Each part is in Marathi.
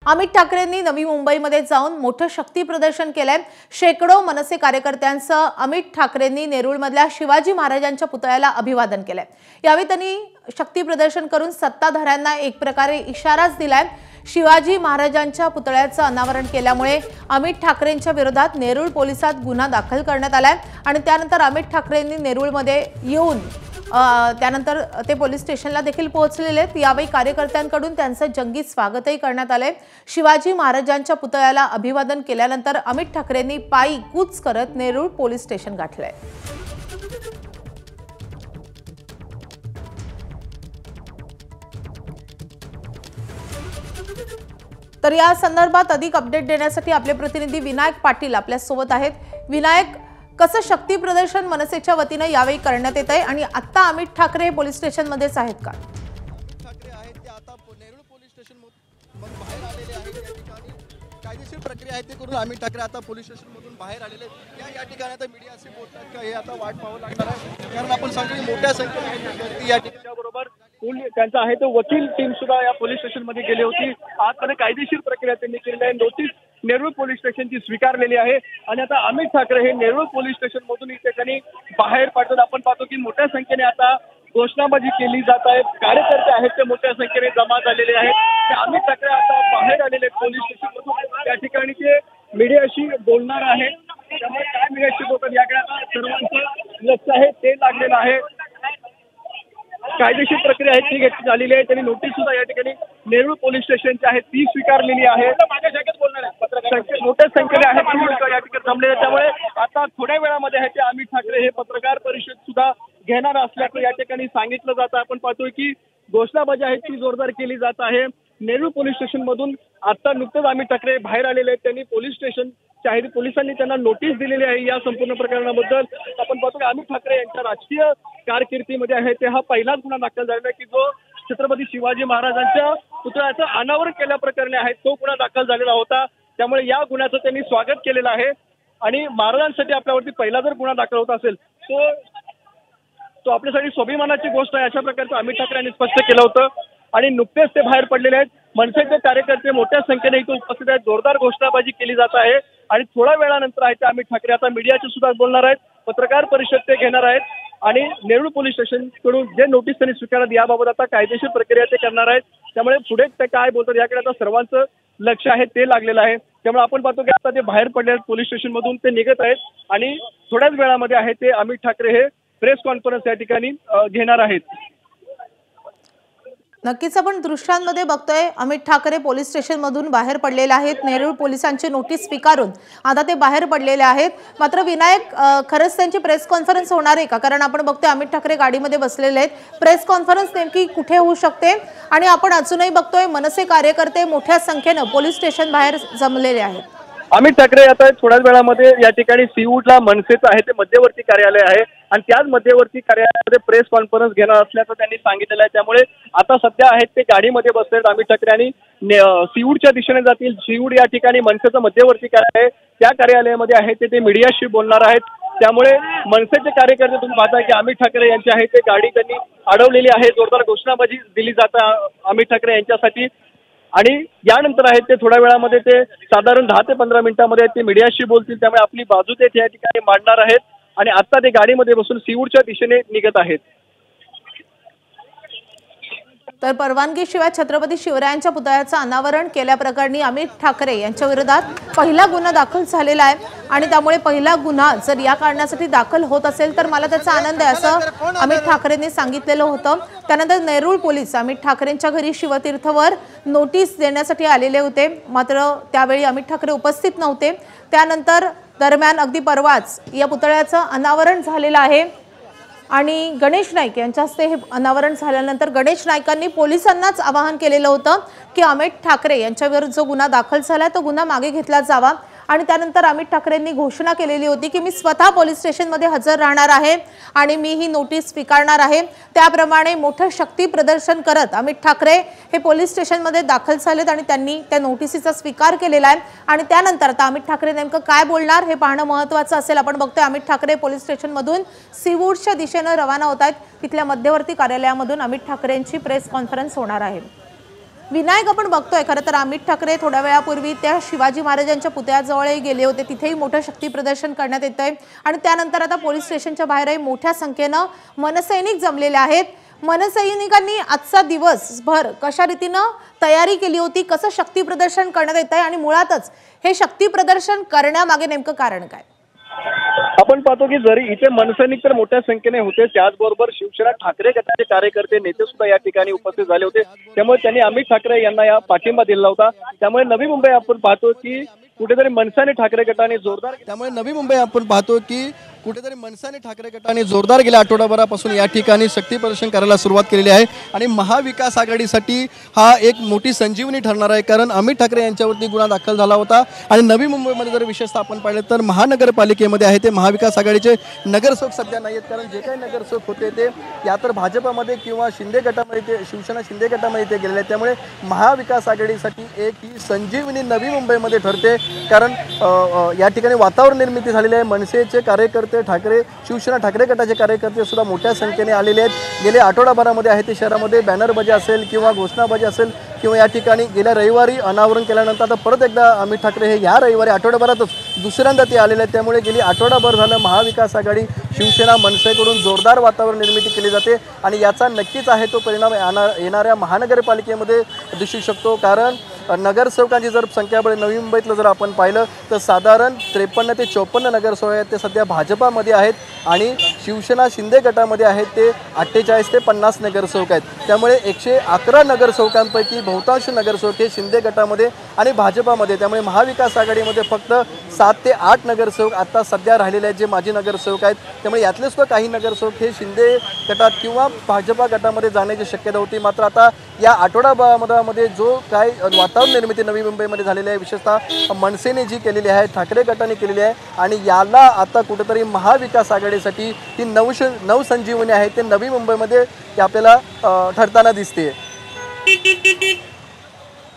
अमित ठाकरेंनी नवी मुंबईमध्ये जाऊन मोठं शक्ती प्रदर्शन केलंय। शेकडो मनसे कार्यकर्त्यांचं अमित ठाकरेंनी नेरूळमधल्या शिवाजी महाराजांच्या पुतळ्याला अभिवादन केलंय। यावेळी त्यांनी शक्ती प्रदर्शन करून सत्ताधाऱ्यांना एक प्रकारे इशाराच दिलाय। शिवाजी महाराजांच्या पुतळ्याचं अनावरण केल्यामुळे अमित ठाकरेंच्या विरोधात नेरूळ पोलिसात गुन्हा दाखल करण्यात आलाय आणि त्यानंतर अमित ठाकरेंनी नेरूळमध्ये येऊन त्यानंतर ते पोलीस स्टेशनला देखील पोहोचलेले आहेत। यावेळी कार्यकर्त्यांकडून त्यांचं जंगी स्वागतही करण्यात आले। शिवाजी महाराजांच्या पुतळ्याला अभिवादन केल्यानंतर अमित ठाकरेंनी पायी कूच करत नेरूळ पोलीस स्टेशन गाठलंय। तर या संदर्भात अधिक अपडेट देण्यासाठी आपले प्रतिनिधी विनायक पाटील आपल्या सोबत आहेत। विनायक, कसं शक्ती प्रदर्शन मनसेच्या वतीने यावेळी करण्यात येत आहे आणि आता अमित ठाकरे पोलीस स्टेशन मध्येच आहेत का? अमित ठाकरे आहेत ते आता नेरूळ पोलीस स्टेशन मधून बाहेर आलेले आहेत। या ठिकाणी कायदेशीर प्रक्रिया आहे ते करून अमित ठाकरे आता पोलीस स्टेशन मधून बाहेर आलेले आहेत। या ठिकाणी आता मीडिया असे बोलतात का हे आता वाट पाहावं लागणार आहे, कारण आपण सांगतो मोठ्या संख्येने या ठिकाणी बरोबर त्यांचा आहे तो वकील टीम सुद्धा या पोलीस स्टेशन मध्ये गेली होती। आजमध्ये कायदेशीर प्रक्रिया त्यांनी केलेली आहे। नोटीस नेरूळ पोलीस स्टेशनची स्वीकारलेली आहे आणि आता अमित ठाकरे हे नेरूळ पोलीस स्टेशन मधून इथे त्यांनी बाहेर पडतात। आपण पाहतो की मोठ्या संख्येने आता घोषणाबाजी केली जात आहे। कार्यकर्ते आहेत ते मोठ्या संख्येने जमा झालेले आहेत। अमित ठाकरे आता बाहेर आलेले पोलीस स्टेशन मधून त्या ठिकाणी ते मीडियाशी बोलणार आहेत। त्यामुळे काय मीडियाशी बोलतात याकडे सर्वांचं लक्ष आहे ते लागलेलं आहे। कायदेशीर प्रक्रिया आहे ती घेतली झालेली आहे। त्यांनी नोटीस सुद्धा या ठिकाणी नेरूळ पोलीस स्टेशनची आहे ती स्वीकारलेली आहे। मोठ्या संख्येने आहेत ती लोक या ठिकाणी जमलेले, त्यामुळे आता थोड्या वेळामध्ये आहे ते अमित ठाकरे हे पत्रकार परिषद सुद्धा घेणार असल्याचं या ठिकाणी सांगितलं जातं। आपण पाहतोय की घोषणाबाजी आहे ती जोरदार केली जात आहे। नेरूळ पोलीस स्टेशन मधून आता नुकतंच अमित ठाकरे बाहेर आलेले आहेत। त्यांनी पोलीस स्टेशन पोलिसांनी त्यांना नोटीस दिलेली आहे या संपूर्ण प्रकरणाबद्दल। आपण पाहतो की अमित ठाकरे यांच्या राजकीय कारकिर्दीमध्ये आहे ते हा पहिलाच गुन्हा दाखल झालेला आहे की जो छत्रपती शिवाजी महाराजांच्या पुतळ्याचं अनावरण केल्याप्रकरणी आहे तो गुन्हा दाखल झालेला होता। त्यामुळे या गुन्ह्याचं त्यांनी स्वागत केलेलं आहे आणि महाराजांसाठी आपल्यावरती पहिला जर गुन्हा दाखल होत असेल तो आपल्यासाठी स्वाभिमानाची गोष्ट आहे अशा प्रकारचं अमित ठाकरे यांनी स्पष्ट केलं होतं आणि नुकतेच ते बाहेर पडलेले आहेत। मनसेचे कार्यकर्ते मोठ्या संख्येने इथे उपस्थित आहेत। जोरदार घोषणाबाजी केली जात आहे आणि थोड्या वेळानंतर आहे ते अमित ठाकरे आता मीडियाशी सुद्धा बोलणार आहेत, पत्रकार परिषद ते घेणार आहेत आणि नेरूळ पोलीस स्टेशन कडून जे नोटीस त्यांनी स्वीकारत याबाबत आता कायदेशीर प्रक्रिया ते करणार आहेत। त्यामुळे पुढे ते काय बोलतात याकडे आता सर्वांचं लक्ष आहे ते लागलेलं आहे। त्यामुळे आपण पाहतो की आता ते बाहेर पडले आहेत पोलीस स्टेशन मधून, ते निघत आहेत आणि थोड्याच वेळामध्ये आहे ते अमित ठाकरे हे प्रेस कॉन्फरन्स या ठिकाणी घेणार आहेत। नक्कीच आपण दृश्यांमध्ये बघतोय अमित ठाकरे पोलीस स्टेशन मधून बाहेर पडलेले आहेत। नेरूळ पोलिसांची नोटीस स्वीकारून आता ते बाहेर पडलेले आहेत। मात्र विनायक, खरंच त्यांची प्रेस कॉन्फरन्स होणार आहे का? कारण आपण बघतोय अमित ठाकरे गाडीमध्ये बसलेले आहेत। प्रेस कॉन्फरन्स नेमकी कुठे होऊ शकते? आणि आपण अजूनही बघतोय मनसे कार्यकर्ते मोठ्या संख्येने पोलीस स्टेशन बाहेर जमलेले आहेत। अमित ठाकरे आता थोड्याच वेळामध्ये या ठिकाणी सीऊडला मनसेचं आहे ते मध्यवर्ती कार्यालय आहे आणि त्याच मध्यवर्ती कार्यालयामध्ये प्रेस कॉन्फरन्स घेणार असल्याचं त्यांनी सांगितलेलं आहे। त्यामुळे आता सध्या आहेत ते गाडीमध्ये बसलेत अमित ठाकरे आणि सीऊडच्या दिशेने जातील। सीऊड या ठिकाणी मनसेचं मध्यवर्ती कार्यालय, त्या कार्यालयामध्ये आहे ते मीडियाशी बोलणार आहेत। त्यामुळे मनसेचे कार्यकर्ते तुम्ही पाहताय की अमित ठाकरे यांची आहे ते गाडी त्यांनी अडवलेली आहे। जोरदार घोषणाबाजी दिली जाते अमित ठाकरे यांच्यासाठी आणि यानंतर आहेत ते थोड्या वेळामध्ये ते साधारण 10 ते 15 मिनिटांमध्ये ते मीडियाशी बोलतील। त्यामुळे आपली बाजू ते या ठिकाणी मांडणार आहेत आणि आता ते गाडीमध्ये बसून सीऊडच्या दिशेने निघत आहेत। तर परवानगीशिवाय छत्रपती शिवरायांच्या पुतळ्याचं अनावरण केल्याप्रकरणी अमित ठाकरे यांच्या विरोधात पहिला गुन्हा दाखल झालेला आहे आणि त्यामुळे पहिला गुन्हा जर या कारणासाठी दाखल होत असेल तर मला त्याचा आनंद आहे असं अमित ठाकरेंनी सांगितलेलं होतं। त्यानंतर नेरूळ पोलीस अमित ठाकरेंच्या घरी शिवतीर्थवर नोटीस देण्यासाठी आलेले होते, मात्र त्यावेळी अमित ठाकरे उपस्थित नव्हते। त्यानंतर दरम्यान अगदी परवाच या पुतळ्याचं अनावरण झालेलं आहे आणि गणेश नाईक यांच्या हस्ते हे अनावरण झाल्यानंतर गणेश नाईकांनी पोलिसांनाच आवाहन केलेलं होतं की अमित ठाकरे यांच्याविरुद्ध जो गुन्हा दाखल झाला तो गुन्हा मागे घेतला जावा आणि त्यानंतर अमित ठाकरेंनी घोषणा केलेली होती की मी स्वतः पोलीस स्टेशनमध्ये हजर राहणार आहे आणि मी ही नोटीस स्वीकारणार आहे। त्याप्रमाणे मोठं शक्ती प्रदर्शन करत अमित ठाकरे हे पोलीस स्टेशनमध्ये दाखल झालेत आणि त्यांनी त्या नोटीसीचा स्वीकार केलेला आहे आणि त्यानंतर आता अमित ठाकरे नेमकं काय बोलणार हे पाहणं महत्त्वाचं असेल। आपण बघतोय अमित ठाकरे पोलीस स्टेशनमधून सीवूडच्या दिशेने रवाना होत आहेत। तिथल्या मध्यवर्ती कार्यालयामधून अमित ठाकरेंची प्रेस कॉन्फरन्स होणार आहे। विनायक, आपण बघतोय खरं तर अमित ठाकरे थोड्या वेळापूर्वी त्या शिवाजी महाराजांच्या पुतळ्याजवळ गेले होते, तिथेही मोठं शक्ती प्रदर्शन करण्यात येत आहे आणि त्यानंतर आता पोलीस स्टेशनच्या बाहेरही मोठ्या संख्येनं मनसैनिक जमलेले आहेत. मनसैनिकांनी आजचा दिवसभर कशा रीतीनं तयारी केली होती, कसं शक्ती प्रदर्शन करण्यात येत आहे आणि मुळातच हे शक्ती प्रदर्शन करण्यामागे नेमकं कारण काय? आपण पाहतो की जरी इथे मनसैनिक तर मोठ्या संख्येने होते, त्याचबरोबर शिवसेना ठाकरे गटाचे कार्यकर्ते नेते सुद्धा या ठिकाणी उपस्थित झाले होते. त्यामुळे त्यांनी अमित ठाकरे यांना या पाठिंबा दिला होता. त्यामुळे नवी मुंबई आपण पाहतो की कुठेतरी मनसेने ठाकरे गटाने जोरदार गेल्या आठवडाभरापासून या ठिकाणी शक्ती प्रदर्शन करायला सुरुवात केलेली आहे आणि महाविकास आघाडीसाठी हा एक मोठी संजीवनी ठरणार आहे. कारण अमित ठाकरे यांच्यावरती गुन्हा दाखल झाला होता आणि नवी मुंबईमध्ये जर विशेषतः आपण पाहिलं तर महानगरपालिकेमध्ये आहे ते महाविकास आघाडीचे नगरसेवक सध्या नाही आहेत. कारण जे काही नगरसेवक होते ते या तर भाजपमध्ये किंवा शिंदे गटामध्ये ते शिवसेना शिंदे गटामध्ये ते गेलेले आहेत. त्यामुळे महाविकास आघाडीसाठी एक ही संजीवनी नवी मुंबईमध्ये ठरते. कारण या ठिकाणी वातावरण निर्मिती झालेली आहे. मनसेचे कार्यकर्ते, शिवसेना ठाकरे गटाचे कार्यकर्ते सुद्धा मोठ्या संख्येने आलेले आहेत. गेल्या आठवडाभरामध्ये आहे ते शहरामध्ये बॅनरबाजी असेल किंवा घोषणाबाजी असेल किंवा या ठिकाणी गेल्या रविवारी अनावरण केल्यानंतर आता परत एकदा अमित ठाकरे हे या रविवारी आठवड्याभरातच दुसऱ्यांदा ते आलेले आहेत. त्यामुळे गेली आठवडाभर झालं महाविकास आघाडी शिवसेना मनसेकडून जोरदार वातावरण निर्मिती केली जाते आणि याचा नक्कीच आहे तो परिणाम येणाऱ्या महानगरपालिकेमध्ये दिसू शकतो. कारण नगरसेवकांची जर संख्या नवी मुंबईतलं जर आपण पाहिलं तर साधारण 53 ते 54 नगरसेवक आहेत ते सध्या भाजपामध्ये आहेत आणि शिवसेना शिंदे गटामध्ये आहेत ते 48 ते 50 नगरसेवक आहेत. त्यामुळे 111 नगरसेवकांपैकी बहुतांश नगरसेवक हे शिंदे गटामध्ये आणि भाजपामध्ये. त्यामुळे महाविकास आघाडीमध्ये फक्त 7 ते 8 नगरसेवक आता सध्या राहिलेले आहेत जे माजी नगरसेवक आहेत. त्यामुळे यातले सुद्धा काही नगरसेवक हे शिंदे गटात किंवा भाजपा गटामध्ये जाण्याची शक्यता होती. मात्र आता या आठवडाभरामध्ये जो काय वातावरण निर्मिती नवी मुंबईमध्ये झालेली आहे, विशेषतः मनसेने जी केलेली आहे, ठाकरे गटाने केलेली आहे आणि याला आता कुठेतरी महाविकास आघाडीसाठी ती नवसंजीवनी आहे ते नवी मुंबईमध्ये आपल्याला ठरताना दिसते.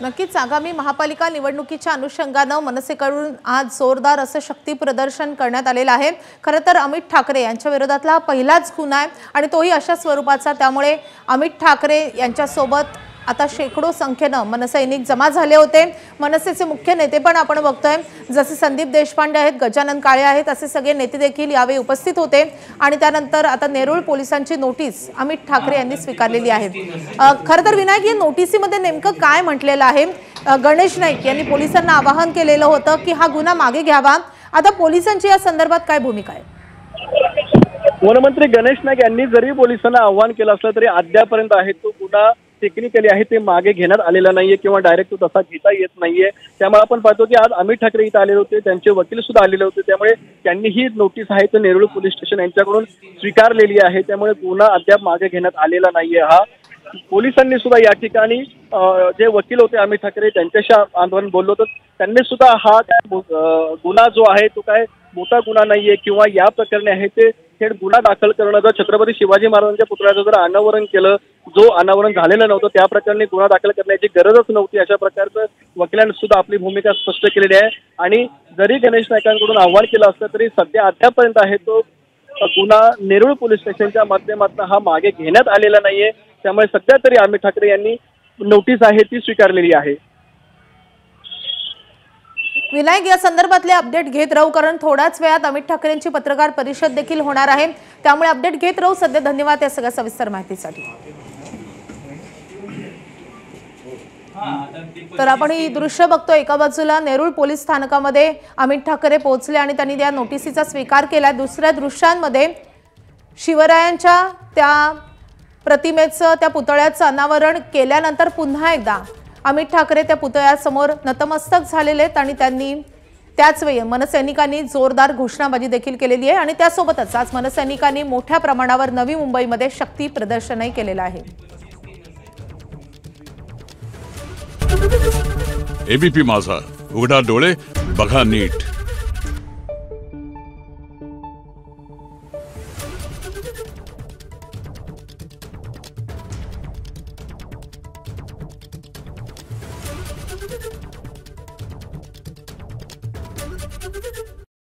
नक्कीच आगामी महापालिका निवडणुकीच्या अनुषंगानं मनसेकडून आज जोरदार असं शक्ती प्रदर्शन करण्यात आलेलं आहे. खरं तर अमित ठाकरे यांच्या विरोधातला पहिलाच गुन्हा आहे आणि तोही अशा स्वरूपाचा. त्यामुळे अमित ठाकरे यांच्यासोबत आता शेकडो संख्येनं मनसैनिक जमा झाले होते. मनसेचे मुख्य नेते पण आपण बघतोय, जसे संदीप देशपांडे आहेत, गजानन काळे आहेत, असे सगळे नेते देखील यावेळी उपस्थित होते. आणि त्यानंतर आता नेरूळ पोलिसांची नोटीस अमित ठाकरे यांनी स्वीकारलेली आहे. खरं तर विनायक, या नोटिसीमध्ये नेमकं काय म्हटलेलं आहे? गणेश नाईक यांनी पोलिसांना आवाहन केलेलं होतं की हा गुन्हा मागे घ्यावा. आता पोलिसांची या संदर्भात काय भूमिका आहे? वनमंत्री गणेश नाईक यांनी जरी पोलिसांना आवाहन केलं असलं तरी अद्यापर्यंत आहे तो गुन्हा टेक्निकली आहे ते मागे घेण्यात आलेला नाहीये किंवा डायरेक्ट तो तसा घेता येत नाहीये. त्यामुळे आपण पाहतो की आज अमित ठाकरे इथे आलेले होते, त्यांचे वकील सुद्धा आलेले होते. त्यामुळे त्यांनी ही नोटीस आहे तर नेरूळ पोलीस स्टेशन यांच्याकडून स्वीकारलेली आहे. त्यामुळे गुन्हा अद्याप मागे घेण्यात आलेला नाहीये. हा पोलिसांनी सुद्धा या ठिकाणी जे वकील होते अमित ठाकरे त्यांच्याशी आंदोलन बोललो होतं, त्यांनी सुद्धा हा गुन्हा जो आहे तो काय मोठा गुन्हा नाहीये किंवा या प्रकरणी आहे ते थेट गुन्हा दाखल करणं. जर छत्रपती शिवाजी महाराजांच्या पुतळ्याचं जर अनावरण केलं, जो अनावरण झालेलं नव्हतं त्या प्रकरणी गुन्हा दाखल करण्याची गरजच नव्हती, अशा प्रकारचं वकिलांनी सुद्धा आपली भूमिका स्पष्ट केलेली आहे. आणि जरी गणेश नाईकांकडून आव्हान केलं असलं तरी सध्या अद्यापर्यंत आहे तो गुन्हा नेरूळ पोलीस स्टेशनच्या माध्यमातून हा मागे घेण्यात आलेला नाहीये. त्यामुळे सध्या तरी अमित ठाकरे यांनी नोटीस आहे ती स्वीकारलेली आहे. विनायक, या संदर्भातले अपडेट घेत राहू, कारण थोड्याच वेळात अमित ठाकरेंची पत्रकार परिषद देखील होणार आहे. त्यामुळे अपडेट घेत राहू. सध्या धन्यवाद या सगळ्या सविस्तर माहितीसाठी. तर आपण ही दृश्य बघतो, एका बाजूला नेरूळ पोलीस स्थानकामध्ये अमित ठाकरे पोहोचले आणि त्यांनी त्या नोटिसीचा स्वीकार केला. दुसऱ्या दृश्यांमध्ये शिवरायांच्या त्या प्रतिमेचं, त्या पुतळ्याचं अनावरण केल्यानंतर पुन्हा एकदा अमित ठाकरे त्या पुतळ्यासमोर नतमस्तक झालेले आहेत आणि त्यांनी त्याच वेळी मनसैनिकांनी जोरदार घोषणाबाजी देखील केलेली आहे. आणि त्यासोबतच आज मनसैनिकांनी मोठ्या प्रमाणावर नवी मुंबईमध्ये शक्ती प्रदर्शनही केलेलं आहे. एबीपी माझा, उघडा डोळे बघा नीट.